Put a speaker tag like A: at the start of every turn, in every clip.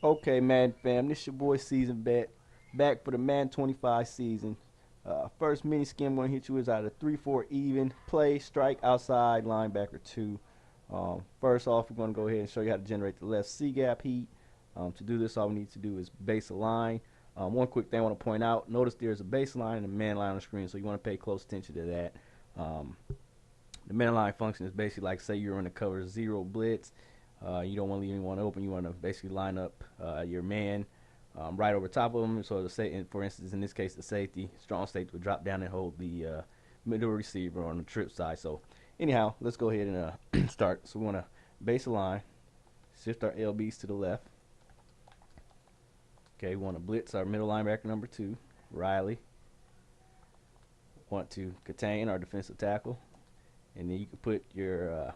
A: Okay, Madden fam, this your boy Season Bet, back for the Madden 25 season. First mini skim I'm gonna hit you is out of 3-4 even play strike outside linebacker two. First off, we're gonna go ahead and show you how to generate the left C gap heat. To do this, all we need to do is base a line. One quick thing I want to point out: notice there's a baseline and a man line on the screen, so you want to pay close attention to that. Um, the man line function is basically like say you're in the cover zero blitz. You don't want to leave anyone open. You want to basically line up your man right over top of him. So, for instance, in this case, the safety, strong safety would drop down and hold the middle receiver on the trip side. So, anyhow, let's go ahead and start. So, we want to base a line, shift our LBs to the left. Okay, we want to blitz our middle linebacker number two, Riley. Want to contain our defensive tackle, and then you can put your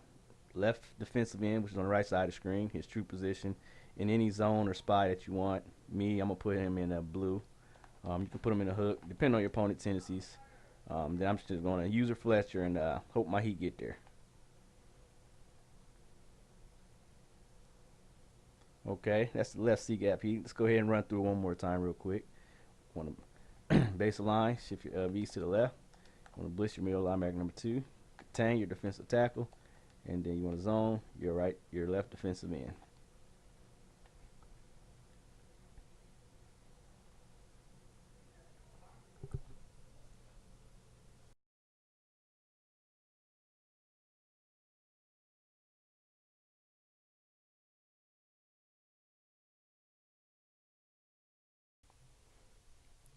A: left defensive end, which is on the right side of the screen, his true position, in any zone or spot that you want. Me, I'm going to put him in a blue. You can put him in a hook, depending on your opponent's tendencies. Then I'm just going to user Fletcher and hope my heat get there. Okay, that's the left C gap heat. Let's go ahead and run through it one more time real quick. Want to base a line, shift your V's to the left. Want to blitz your middle linebacker number two, contain your defensive tackle, and then you want to zone your left defensive end.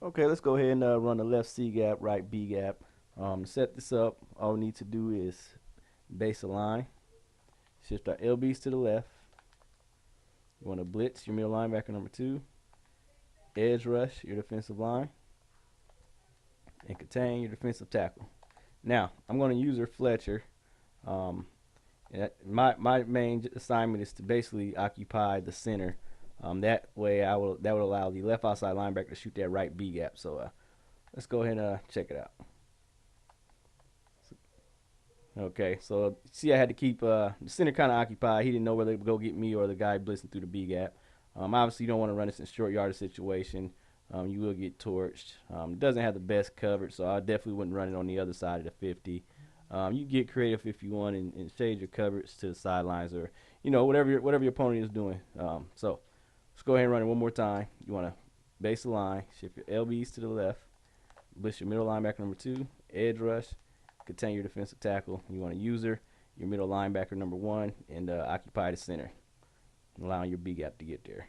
A: Okay, let's go ahead and run the left C gap, right B gap. To set this up, all we need to do is base a line, shift our LBs to the left. You want to blitz your middle linebacker number two, edge rush your defensive line, and contain your defensive tackle. Now, I'm going to use Fletcher. Um, my main assignment is to basically occupy the center. That way, that would allow the left outside linebacker to shoot that right B gap. So let's go ahead and check it out. Okay, so see, I had to keep the center kind of occupied. He didn't know whether to go get me or the guy blitzing through the B gap. Obviously, you don't want to run this in short yardage situation. You will get torched. It doesn't have the best coverage, so I definitely wouldn't run it on the other side of the 50. You get creative if you want and shade your coverage to the sidelines or whatever your opponent is doing. So let's go ahead and run it one more time. You want to base the line, shift your LBs to the left, blitz your middle linebacker number two, edge rush, contain your defensive tackle. You want to user your middle linebacker number one and occupy the center, allowing your B gap to get there.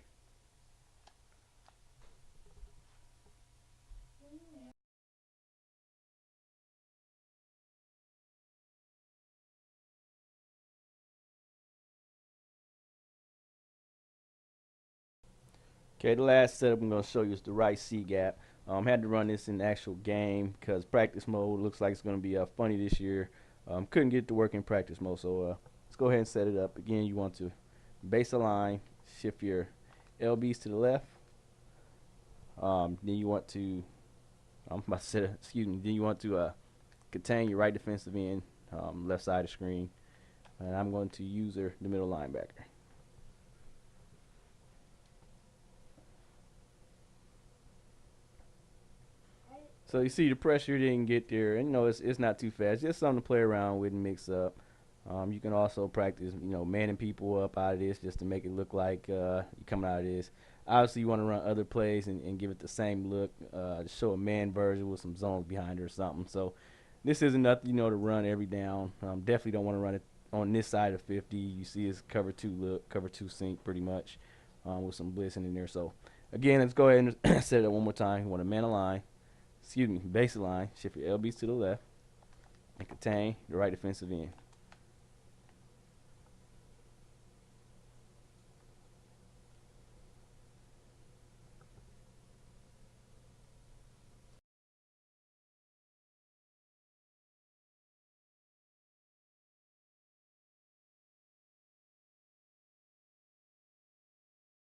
A: Okay, the last setup I'm going to show you is the right C gap. Had to run this in the actual game because practice mode looks like it's going to be funny this year. Couldn't get it to work in practice mode, so let's go ahead and set it up. Again, you want to base a line, shift your LBs to the left. Then you want to, I'm about to set it, excuse me, then you want to contain your right defensive end, left side of the screen. And I'm going to use the middle linebacker. So you see the pressure didn't get there, and it's not too fast. Just something to play around with and mix up. You can also practice, manning people up out of this just to make it look like you're coming out of this. Obviously, you want to run other plays and give it the same look to show a man version with some zones behind it or something. So this isn't nothing, to run every down. Definitely don't want to run it on this side of 50. You see it's cover two look, cover two sync pretty much with some blitzing in there. So again, let's go ahead and set it up one more time. You want to man a line, baseline, shift your LBs to the left, and contain the right defensive end.